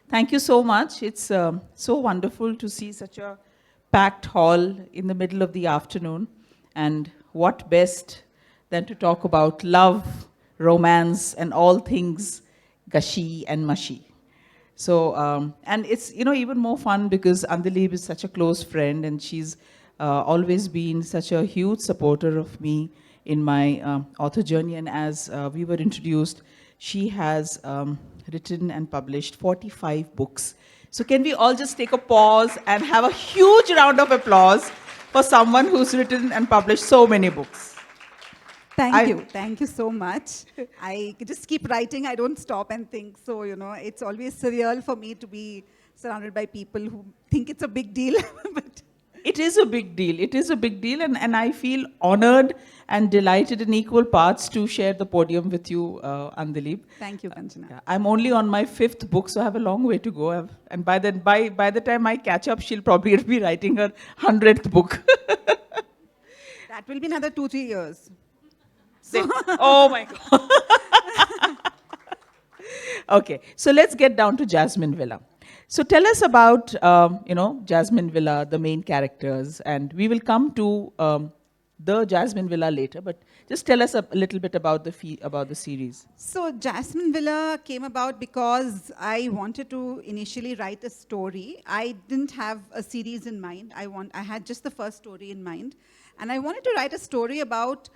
Thank you so much. It's so wonderful to see such a packed hall in the middle of the afternoon. And what best than to talk about love, romance, and all things gushy and mushy. So, and it's, even more fun because Andaleeb is such a close friend and she's always been such a huge supporter of me in my author journey. And as we were introduced, she has written and published 45 books. So can we all just take a pause and have a huge round of applause for someone who's written and published so many books? Thank you. Thank you so much. I just keep writing. I don't stop and think. So, it's always surreal for me to be surrounded by people who think it's a big deal. But it is a big deal. It is a big deal. And I feel honored and delighted in equal parts to share the podium with you, Andaleeb. Thank you, Kanchana. I'm only on my 5th book, so I have a long way to go. And by the time I catch up, she'll probably be writing her 100th book. That will be another 2-3 years. Oh my God. Okay, so let's get down to Jasmine Villa. So tell us about, Jasmine Villa, the main characters, and we will come to the Jasmine Villa later, but just tell us a little bit about the series. So Jasmine Villa came about because I wanted to initially write a story. I didn't have a series in mind. I had just the first story in mind. And I wanted to write a story about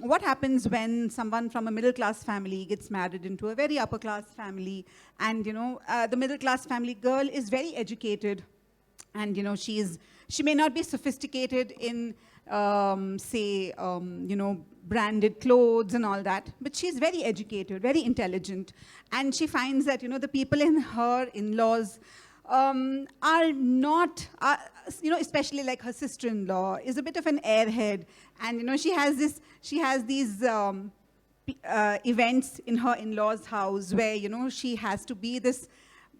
what happens when someone from a middle-class family gets married into a very upper-class family, and the middle-class family girl is very educated, and she may not be sophisticated in branded clothes and all that, but she's very educated, very intelligent, and she finds that the people in her in-laws are not, especially like her sister-in-law is a bit of an airhead, and she has these events in her in-laws' house where she has to be this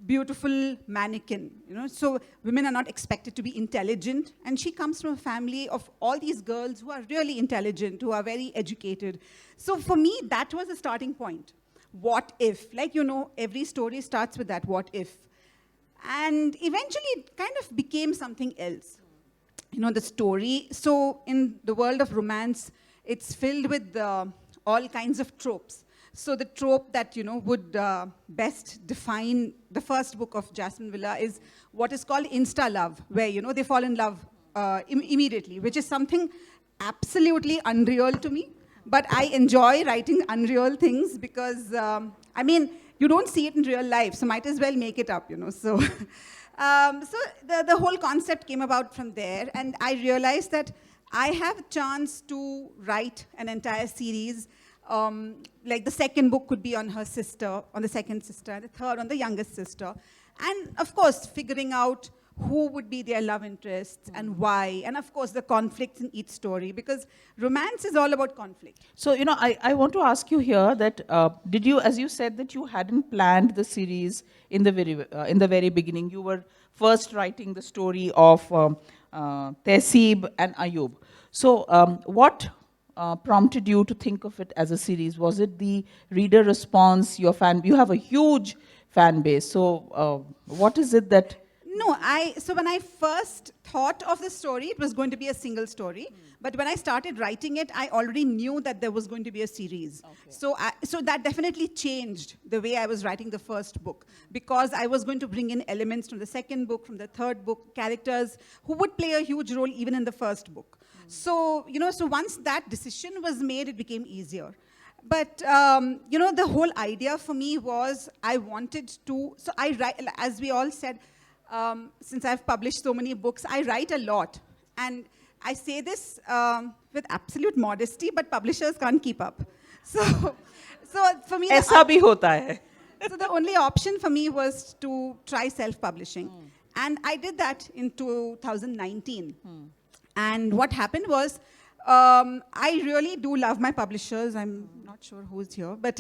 beautiful mannequin. So women are not expected to be intelligent, and she comes from a family of all these girls who are really intelligent, who are very educated. So for me, that was the starting point. What if? Every story starts with that what if. And eventually, it kind of became something else. The story. So in the world of romance, it's filled with all kinds of tropes. So the trope that, would best define the first book of Jasmine Villa is what is called insta-love, where, they fall in love immediately, which is something absolutely unreal to me. But I enjoy writing unreal things because, you don't see it in real life, so might as well make it up, So, the whole concept came about from there, and I realized that I have a chance to write an entire series. Like the second book could be on her sister, on the second sister, and the third on the youngest sister. And of course, figuring out who would be their love interests and why, and of course the conflicts in each story, because romance is all about conflict. So, I want to ask you here that, did you, as you said that you hadn't planned the series in the very beginning, you were first writing the story of Tehseeb and Ayub. So, what prompted you to think of it as a series? Was it the reader response, you have a huge fan base, so what is it that... No, so when I first thought of the story, it was going to be a single story. But when I started writing it, I already knew that there was going to be a series. Okay. So that definitely changed the way I was writing the first book, because I was going to bring in elements from the second book, from the third book, characters who would play a huge role even in the first book. So, so once that decision was made, it became easier. But, the whole idea for me was I wanted to, so I write, as we all said, since I've published so many books, I write a lot. And I say this with absolute modesty, but publishers can't keep up. So for me... Aisa bhi hota hai. So the only option for me was to try self-publishing. And I did that in 2019. And what happened was, I really do love my publishers. I'm not sure who's here, but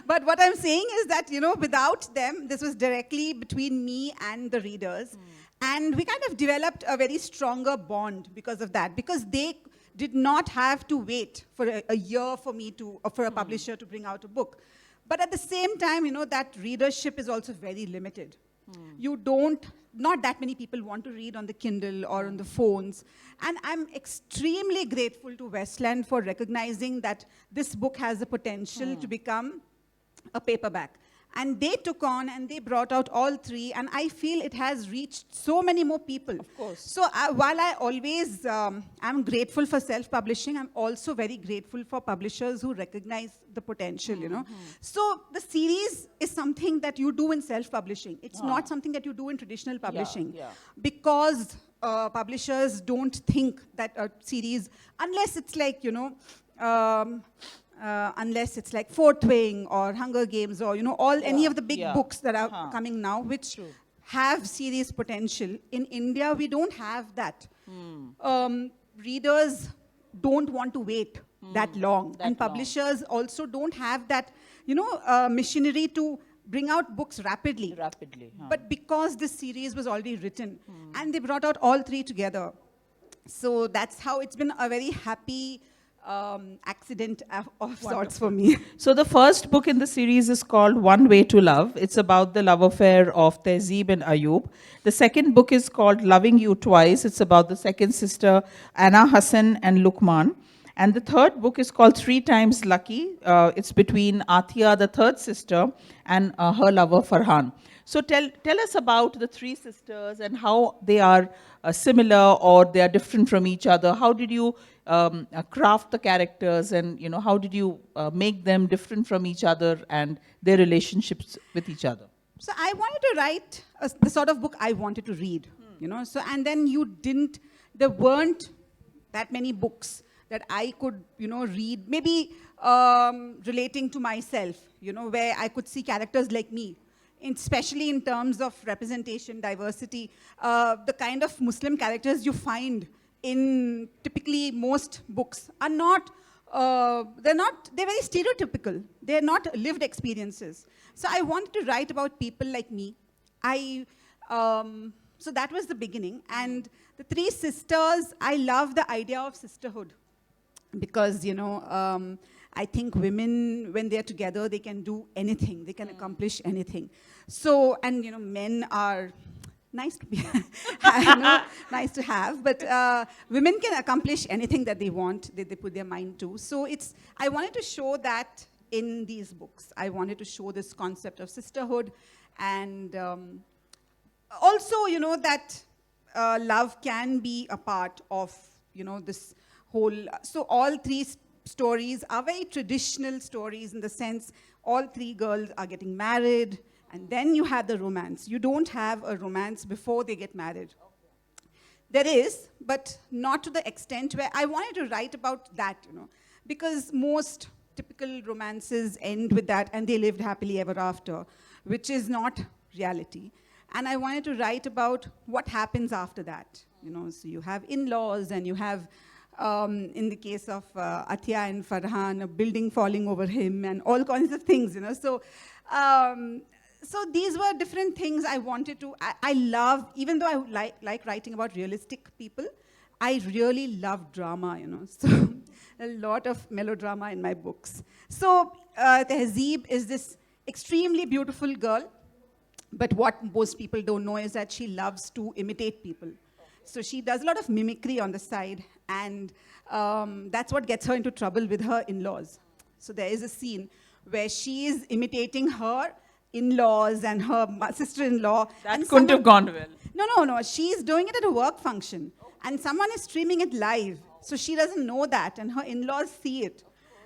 but what I'm saying is that, without them, this was directly between me and the readers. And we kind of developed a very stronger bond because of that, because they did not have to wait for a year for me for a publisher to bring out a book. But at the same time, that readership is also very limited. Not that many people want to read on the Kindle or on the phones. And I'm extremely grateful to Westland for recognizing that this book has the potential to become a paperback. And they took on and they brought out all three, and I feel it has reached so many more people. Of course. So while I always am grateful for self-publishing, I'm also very grateful for publishers who recognize the potential, So the series is something that you do in self-publishing. It's not something that you do in traditional publishing. Because publishers don't think that a series, unless it's like, unless it's like Fourth Wing or Hunger Games or any of the big books that are coming now, which have serious potential. In India, we don't have that. Readers don't want to wait that long, and publishers also don't have that, machinery to bring out books rapidly. But because this series was already written, and they brought out all three together, so that's how it's been a very happy accident of sorts for me. So the first book in the series is called One Way to Love. It's about the love affair of Tehzeeb and Ayub. The second book is called Loving You Twice. It's about the second sister, Anna Hassan and Lukman. And the third book is called Three Times Lucky. It's between Atia, the third sister, and her lover, Farhan. So tell us about the three sisters and how they are similar or they are different from each other. How did you craft the characters, and how did you make them different from each other and their relationships with each other? So I wanted to write the sort of book I wanted to read, So, and then there weren't that many books that I could, read, maybe relating to myself, where I could see characters like me, especially in terms of representation, diversity, the kind of Muslim characters you find in typically most books are not, they're very stereotypical. They're not lived experiences. So I wanted to write about people like me. So that was the beginning. And the three sisters, I love the idea of sisterhood. Because, I think women, when they're together, they can do anything. They can accomplish anything. So, and, men are nice to be, nice to have. But women can accomplish anything that they want, they put their mind to. So I wanted to show that in these books. I wanted to show this concept of sisterhood. And also, that love can be a part of, this whole, so all three stories are very traditional stories in the sense all three girls are getting married, and then you have the romance. You don't have a romance before they get married. There is, but not to the extent where I wanted to write about that, because most typical romances end with that and they lived happily ever after, which is not reality. And I wanted to write about what happens after that, So you have in-laws and you have in the case of Atia and Farhan, a building falling over him and all kinds of things, So, so these were different things I wanted to, I love, even though I like writing about realistic people, I really love drama, So a lot of melodrama in my books. So Tehzeeb is this extremely beautiful girl, but what most people don't know is that she loves to imitate people. So she does a lot of mimicry on the side, and that's what gets her into trouble with her in-laws. So there is a scene where she is imitating her in-laws and her sister-in-law. That couldn't have gone well. No. She's doing it at a work function, and someone is streaming it live. So she doesn't know that, and her in-laws see it.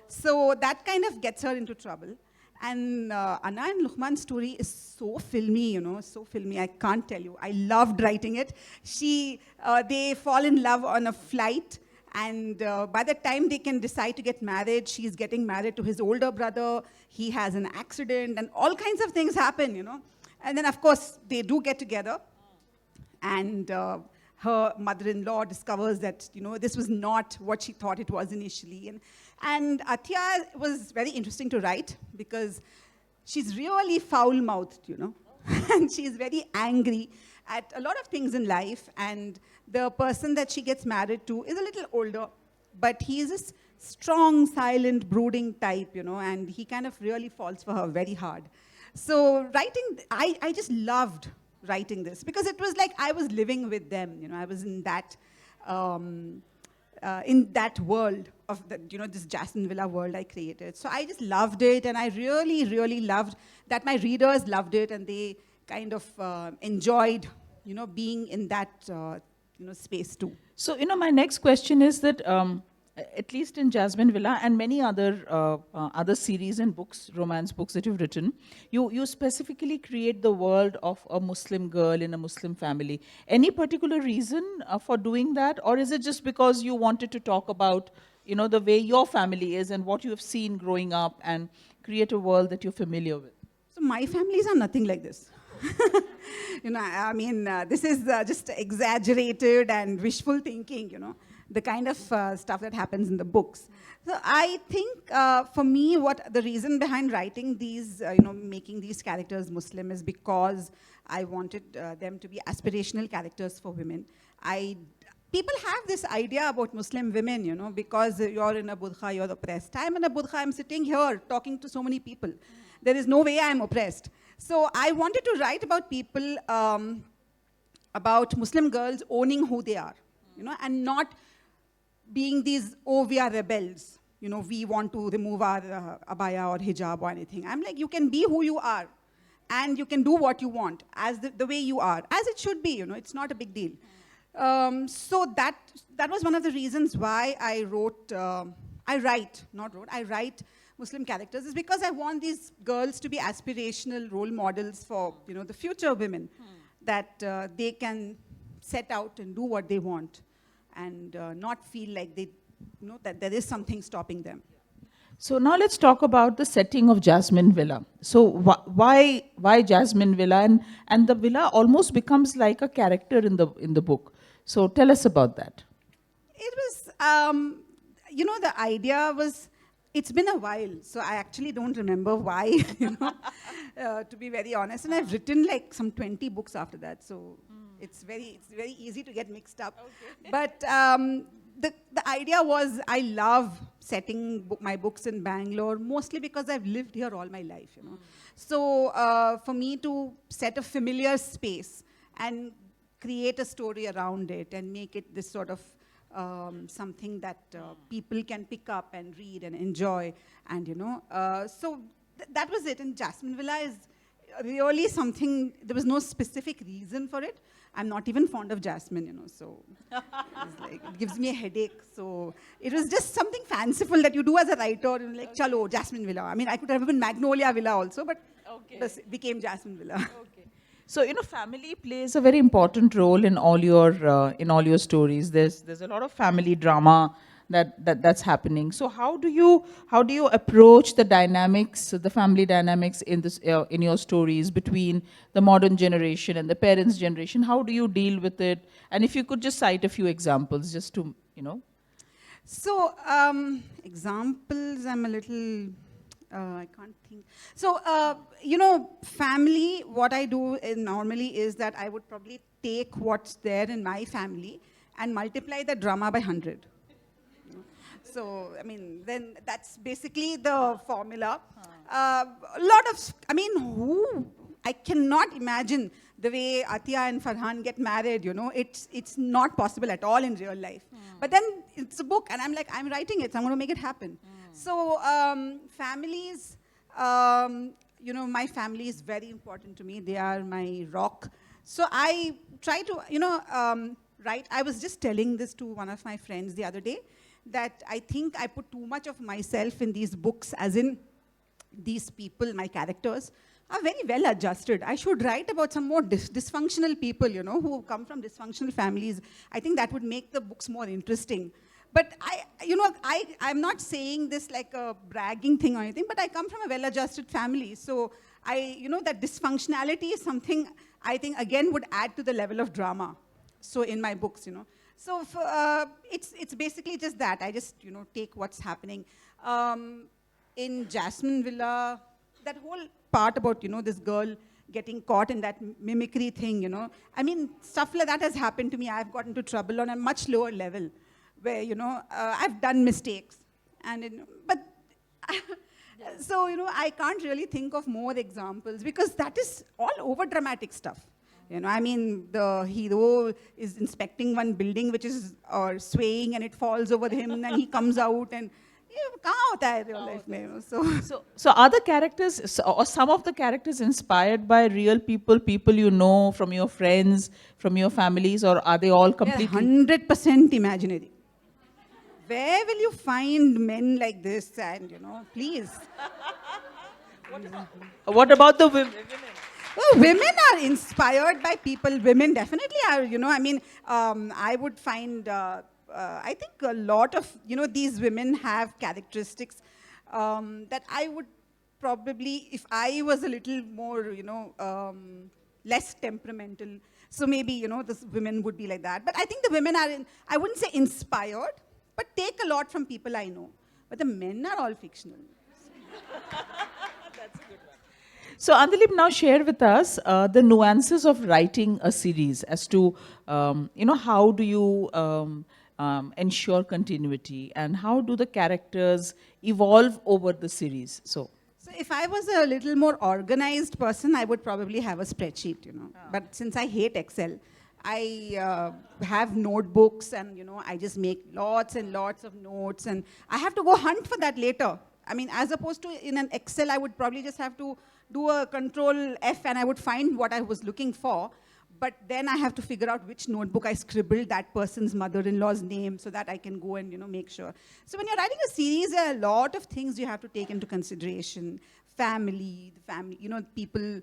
So that kind of gets her into trouble. And Anna and Luqman's story is so filmy, so filmy. I can't tell you. I loved writing it. They fall in love on a flight, and by the time they can decide to get married, she's getting married to his older brother. He has an accident, and all kinds of things happen, And then, of course, they do get together, and her mother-in-law discovers that, this was not what she thought it was initially. And Atia was very interesting to write because she's really foul-mouthed, And she's very angry at a lot of things in life. And the person that she gets married to is a little older, but he is this strong, silent, brooding type, and he kind of really falls for her very hard. So writing, I just loved writing this because it was like I was living with them. I was um, in that world of this Jasmine Villa world I created. So I just loved it, and I really, really loved that my readers loved it, and they kind of enjoyed, being in that, space too. So, my next question is that, at least in Jasmine Villa and many other series and books, romance books that you've written, you specifically create the world of a Muslim girl in a Muslim family. Any particular reason for doing that, or is it just because you wanted to talk about, the way your family is and what you have seen growing up and create a world that you're familiar with? So my families are nothing like this. This is just exaggerated and wishful thinking, the kind of stuff that happens in the books. So I think for me, what the reason behind writing these, making these characters Muslim is because I wanted them to be aspirational characters for women. People have this idea about Muslim women, because you're in a burqa, you're oppressed. I'm in a burqa, I'm sitting here talking to so many people. There is no way I'm oppressed. So I wanted to write about people, about Muslim girls owning who they are, and not being these, oh, we are rebels. We want to remove our abaya or hijab or anything. I'm like, you can be who you are, and you can do what you want, as the way you are, as it should be, it's not a big deal. So that was one of the reasons why I write Muslim characters, is because I want these girls to be aspirational role models for, the future women, that they can set out and do what they want and not feel like that there is something stopping them. So now let's talk about the setting of Jasmine Villa. So why Jasmine Villa, and the villa almost becomes like a character in the book. So tell us about that. It was, the idea was, it's been a while, so I actually don't remember why, to be very honest. And I've written like some 20 books after that, so it's very easy to get mixed up. Okay. But the idea was, I love setting my books in Bangalore, mostly because I've lived here all my life, So for me to set a familiar space and create a story around it and make it this sort of something that people can pick up and read and enjoy, and so that was it. And Jasmine Villa is really something, there was no specific reason for it. I'm not even fond of jasmine, so it gives me a headache. So it was just something fanciful that you do as a writer, like, chalo, Jasmine Villa. I mean, I could have been Magnolia Villa also, but it became Jasmine Villa. Okay. So, family plays a very important role in all your stories. There's a lot of family drama that's happening. So how do you approach the dynamics, the family dynamics in your stories between the modern generation and the parents' generation? How do you deal with it? And if you could just cite a few examples, just to So examples, I'm a little. I can't think. So, family, what I do normally is that I would probably take what's there in my family and multiply the drama by 100. So, then that's basically the formula. I cannot imagine the way Atiya and Farhan get married, it's not possible at all in real life. But then it's a book, and I'm like, I'm writing it, so I'm going to make it happen. So families, my family is very important to me. They are my rock. So I try to, write. I was just telling this to one of my friends the other day, that I think I put too much of myself in these books, as in these people, my characters, are very well adjusted. I should write about some more dysfunctional people, who come from dysfunctional families. I think that would make the books more interesting. But I'm not saying this like a bragging thing or anything, but I come from a well-adjusted family. So that dysfunctionality is something I think, again, would add to the level of drama. So in my books, So it's basically just that. I just, take what's happening. In Jasmine Villa, that whole part about, this girl getting caught in that mimicry thing, stuff like that has happened to me. I've got into trouble on a much lower level, where, I've done mistakes. And but so, I can't really think of more examples because that is all over dramatic stuff. I mean, the hero is inspecting one building which is swaying and it falls over him and he comes out and कहाँ होता है real life में? So are the characters, or some of the characters inspired by real people you know, from your friends, from your families, or are they all completely? 100% imaginary. Where will you find men like this? And, please. What about the women? Well, women are inspired by people. Women definitely are, I would find, I think a lot of, these women have characteristics that I would probably, if I was a little more, less temperamental, so maybe, the women would be like that. But I think the women are, I wouldn't say inspired, but take a lot from people I know. But the men are all fictional. That's a good one. So, Andaleeb, now share with us the nuances of writing a series as to, how do you ensure continuity and how do the characters evolve over the series? So if I was a little more organized person, I would probably have a spreadsheet, But since I hate Excel, I have notebooks and, I just make lots and lots of notes and I have to go hunt for that later. I mean, as opposed to in an Excel, I would probably just have to do a Control F and I would find what I was looking for. But then I have to figure out which notebook I scribbled that person's mother-in-law's name so that I can go and, make sure. So when you're writing a series, there are a lot of things you have to take into consideration. Family, people,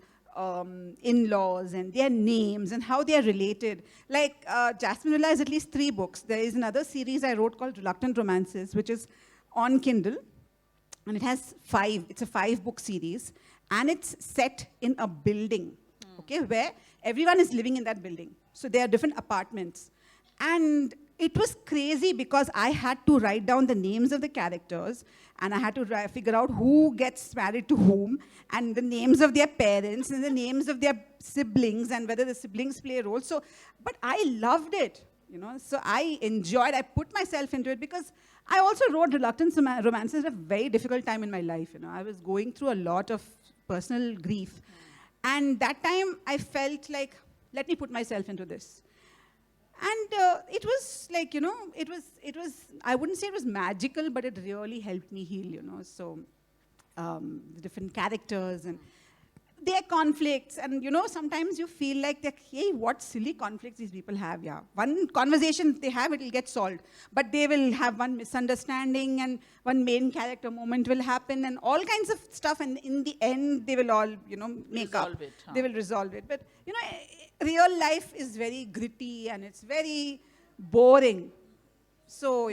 in-laws and their names and how they are related. Like Jasmine Villa is at least 3 books. There is another series I wrote called Reluctant Romances, which is on Kindle. And it has 5. It's a 5-book series. And it's set in a building, okay, where everyone is living in that building. So there are different apartments. And it was crazy because I had to write down the names of the characters and I had to figure out who gets married to whom and the names of their parents and the names of their siblings and whether the siblings play a role. So, but I loved it, So I enjoyed, I put myself into it because I also wrote Reluctant Romances at a very difficult time in my life, I was going through a lot of personal grief. And that time I felt like, let me put myself into this. And it was like, it was, I wouldn't say it was magical, but it really helped me heal, So the different characters and their conflicts. And, sometimes you feel like, hey, what silly conflicts these people have, yeah. One conversation they have, it will get solved. But they will have one misunderstanding and one main character moment will happen and all kinds of stuff. And in the end, they will all, make resolve up. It, huh? They will resolve it. But, real life is very gritty and it's very boring. So,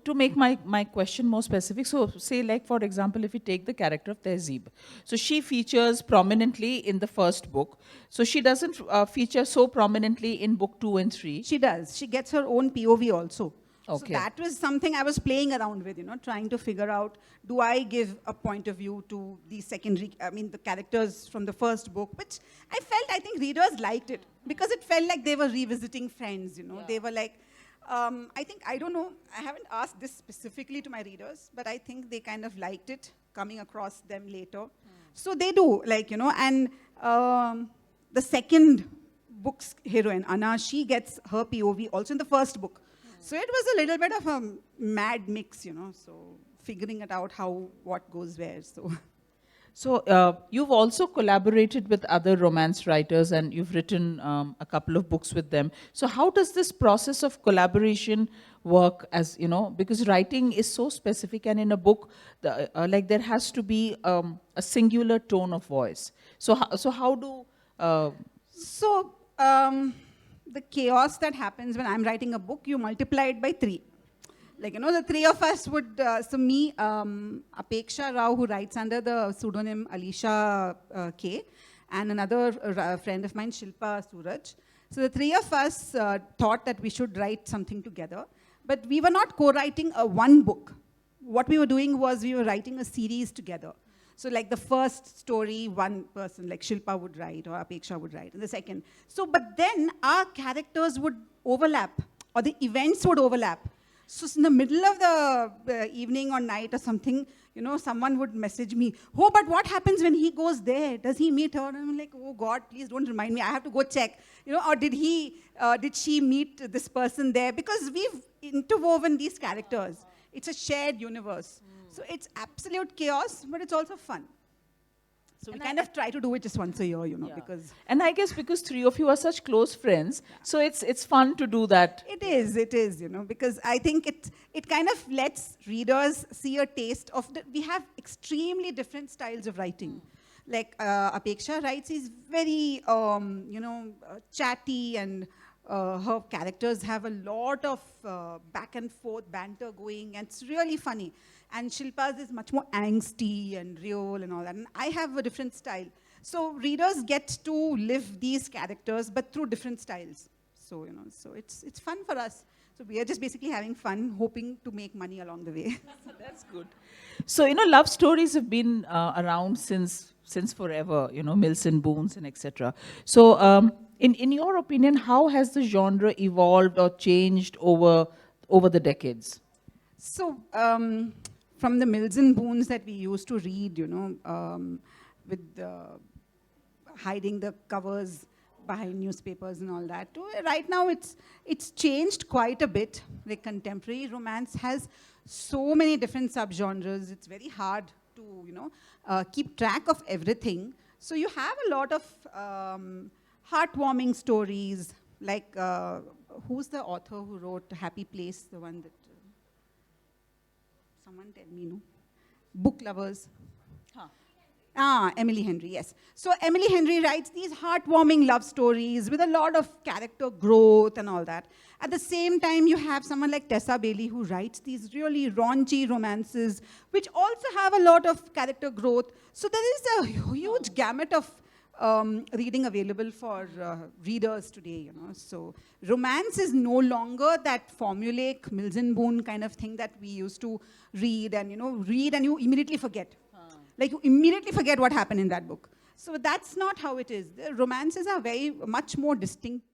to make my question more specific, so say like, for example, if you take the character of Tehzeeb, so she features prominently in the first book. So she doesn't feature so prominently in book 2 and 3. She does. She gets her own POV also. Okay. So that was something I was playing around with, trying to figure out, do I give a point of view to the the characters from the first book, which I think readers liked it because it felt like they were revisiting friends, Yeah. They were like, I don't know, I haven't asked this specifically to my readers, but I think they kind of liked it coming across them later. So they do, and the second book's heroine, Anna, she gets her POV also in the first book. So it was a little bit of a mad mix, so figuring it out what goes where, so. So you've also collaborated with other romance writers and you've written a couple of books with them. So how does this process of collaboration work as, because writing is so specific and in a book, there has to be a singular tone of voice. So how do... the chaos that happens when I'm writing a book, you multiply it by 3. The 3 of us would, so me, Apeksha Rao, who writes under the pseudonym Alisha K, and another friend of mine, Shilpa Suraj. So the 3 of us thought that we should write something together, but we were not co-writing one book. What we were doing was we were writing a series together. So like the first story, one person, like Shilpa would write or Apeksha would write, and the second. So, but then our characters would overlap, or the events would overlap. So in the middle of the evening or night or something, you know, someone would message me, oh, but what happens when he goes there? Does he meet her? And I'm like, oh God, please don't remind me. I have to go check. You know, or did she meet this person there? Because we've interwoven these characters. It's a shared universe. So it's absolute chaos, but it's also fun. So we kind of try to do it just once a year, you know, because... And I guess because three of you are such close friends, so it's fun to do that. It is, you know, because I think it kind of lets readers see a taste of... we have extremely different styles of writing. Like Apeksha writes, is very, chatty, and her characters have a lot of back and forth banter going, and it's really funny. And Shilpa's is much more angsty and real and all that. And I have a different style. So readers get to live these characters, but through different styles. So, you know, so it's fun for us. So we are just basically having fun, hoping to make money along the way. That's good. So, you know, love stories have been around since forever, you know, Mills and Boons and etc. So, in your opinion, how has the genre evolved or changed over the decades? So, from the Mills and Boons that we used to read, you know, with hiding the covers behind newspapers and all that, to right now it's changed quite a bit. Like contemporary romance has so many different subgenres. It's very hard to, you know, keep track of everything. So you have a lot of heartwarming stories. Like who's the author who wrote Happy Place? The one that someone tell me, no? Book lovers. Emily Henry, yes. So Emily Henry writes these heartwarming love stories with a lot of character growth and all that. At the same time, you have someone like Tessa Bailey who writes these really raunchy romances, which also have a lot of character growth. So there is a huge gamut of reading available for readers today, you know. So romance is no longer that formulaic Mills and Boon kind of thing that we used to read and you immediately forget. Like you immediately forget what happened in that book. So that's not how it is. The romances are very much more distinct